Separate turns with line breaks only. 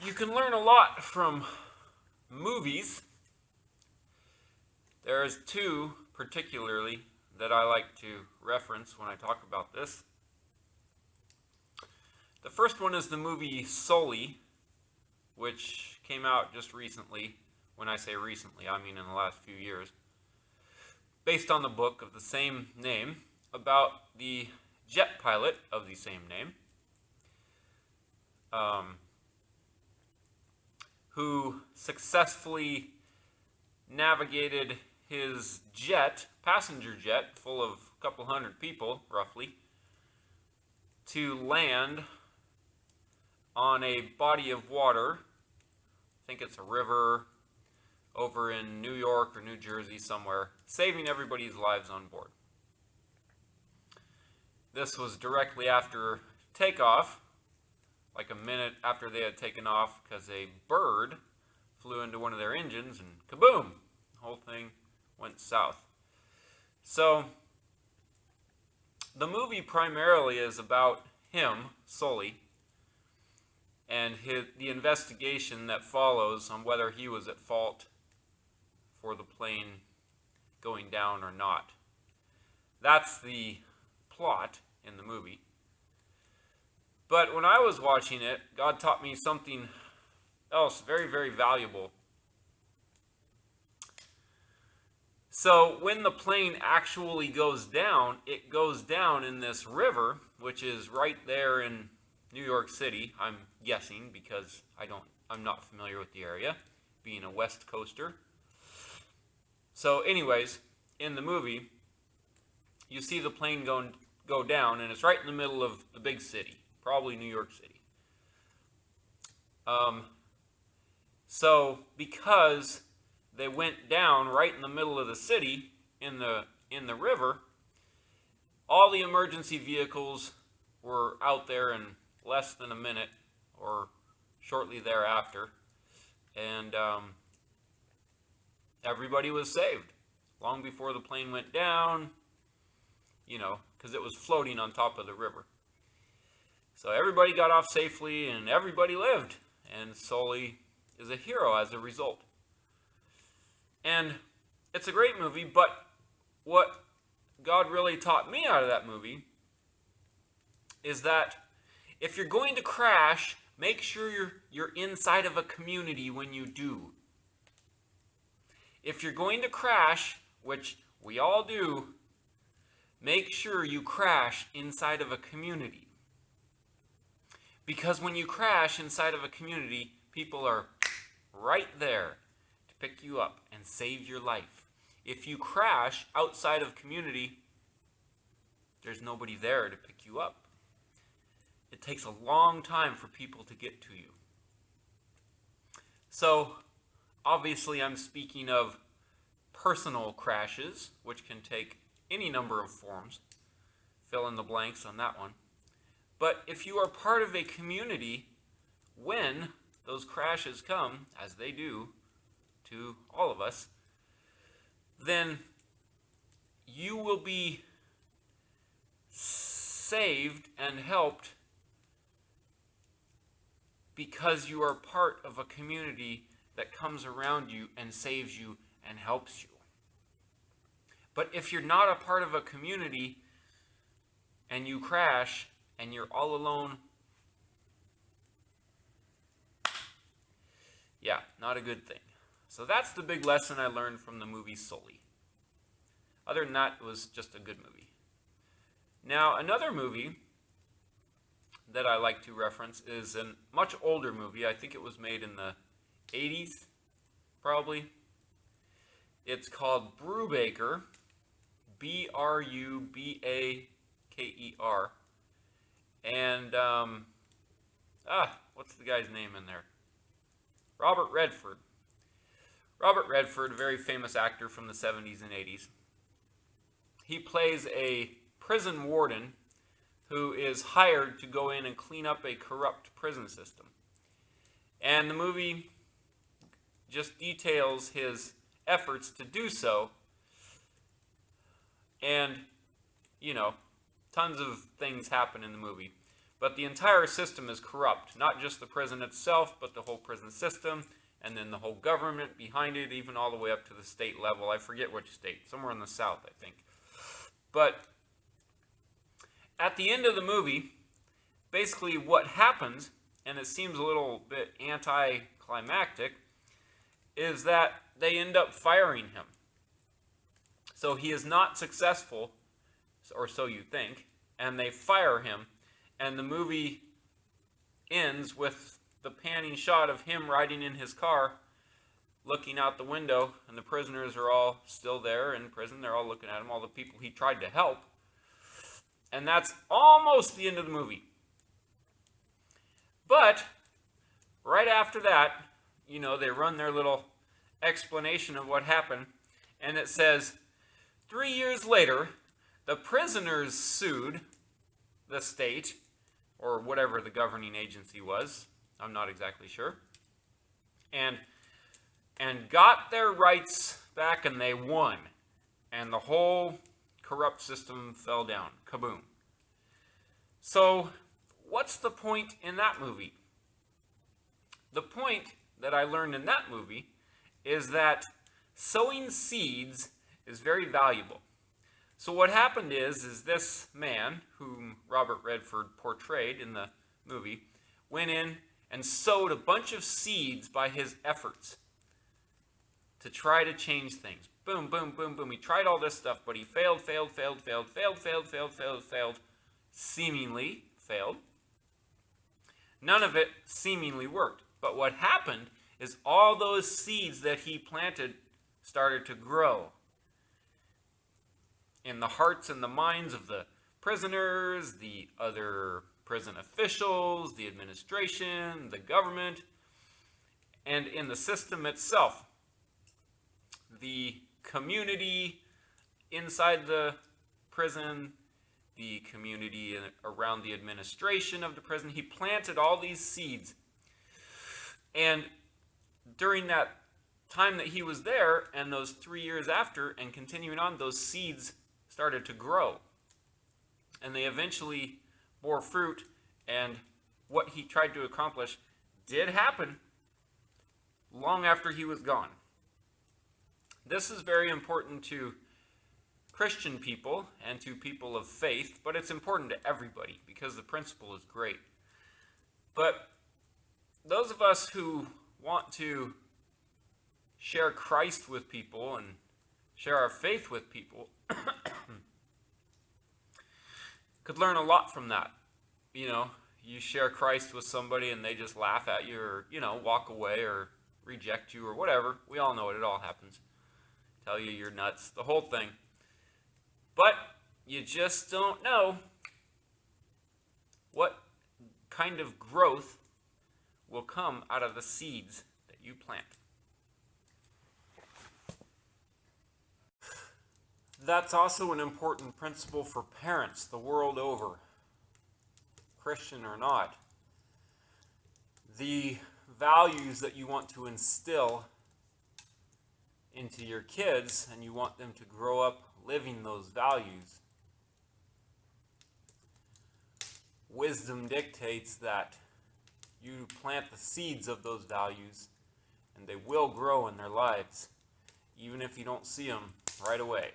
You can learn a lot from movies. There's two particularly that I like to reference when I talk about this. The first one is the movie Sully, which came out just recently. When I say recently, I mean in the last few years. Based on the book of the same name, about the jet pilot of the same name, who successfully navigated his jet, passenger jet, full of a couple hundred people, roughly, to land on a body of water. I think it's a river over in New York or New Jersey somewhere, saving everybody's lives on board. This was directly after takeoff, like a minute after they had taken off, because a bird flew into one of their engines and kaboom! The whole thing went south. So, the movie primarily is about him, Sully, and the investigation that follows on whether he was at fault for the plane going down or not. That's the plot in the movie. But when I was watching it, God taught me something else very, very valuable. So when the plane actually goes down, it goes down in this river, which is right there in New York City. I'm guessing because I'm not familiar with the area, being a West Coaster. So anyways, in the movie, you see the plane go down, and it's right in the middle of the big city, probably New York City. So because they went down right in the middle of the city in the river, all the emergency vehicles were out there in less than a minute or shortly thereafter, and everybody was saved long before the plane went down, because it was floating on top of the river. So everybody got off safely and everybody lived, and Sully is a hero as a result. And it's a great movie, but what God really taught me out of that movie is that if you're going to crash, make sure you're inside of a community when you do. If you're going to crash, which we all do, make sure you crash inside of a community. Because when you crash inside of a community, people are right there to pick you up and save your life. If you crash outside of community, there's nobody there to pick you up. It takes a long time for people to get to you. So, obviously I'm speaking of personal crashes, which can take any number of forms. Fill in the blanks on that one. But if you are part of a community, when those crashes come, as they do to all of us, then you will be saved and helped because you are part of a community that comes around you and saves you and helps you. But if you're not a part of a community and you crash and you're all alone, yeah, not a good thing. So that's the big lesson I learned from the movie Sully. Other than that, it was just a good movie. Now, another movie that I like to reference is a much older movie. I think it was made in the 80s, probably. It's called Brubaker, Brubaker. And, what's the guy's name in there? Robert Redford. Robert Redford, a very famous actor from the 70s and 80s. He plays a prison warden who is hired to go in and clean up a corrupt prison system. And the movie just details his efforts to do so. And, tons of things happen in the movie. But the entire system is corrupt. Not just the prison itself, but the whole prison system, and then the whole government behind it, even all the way up to the state level. I forget which state. Somewhere in the South, I think. But at the end of the movie, basically what happens, and it seems a little bit anticlimactic, is that they end up firing him. So he is not successful, or so you think, and they fire him, and the movie ends with the panning shot of him riding in his car, looking out the window, and the prisoners are all still there in prison. They're all looking at him, all the people he tried to help. And that's almost the end of the movie. But right after that, you know, they run their little explanation of what happened, and it says, 3 years later, the prisoners sued the state, or whatever the governing agency was, I'm not exactly sure, and got their rights back, and they won. And the whole corrupt system fell down. Kaboom. So, what's the point in that movie? The point that I learned in that movie is that sowing seeds is very valuable. So what happened is this man, whom Robert Redford portrayed in the movie, went in and sowed a bunch of seeds by his efforts to try to change things. Boom, boom, boom, boom. He tried all this stuff, but he failed, seemingly failed. None of it seemingly worked. But what happened is all those seeds that he planted started to grow in the hearts and the minds of the prisoners, the other prison officials, the administration, the government, and in the system itself. The community inside the prison, the community around the administration of the prison. He planted all these seeds. And during that time that he was there, and those 3 years after, and continuing on, those seeds started to grow. And they eventually bore fruit, and what he tried to accomplish did happen long after he was gone. This is very important to Christian people and to people of faith, but it's important to everybody because the principle is great. But those of us who want to share Christ with people and share our faith with people could learn a lot from that. You know, you share Christ with somebody and they just laugh at you, or, you know, walk away or reject you or whatever. We all know it all happens. Tell you you're nuts, the whole thing. But you just don't know what kind of growth will come out of the seeds that you plant. That's also an important principle for parents the world over, Christian or not. The values that you want to instill into your kids, and you want them to grow up living those values. Wisdom dictates that you plant the seeds of those values, and they will grow in their lives, even if you don't see them right away.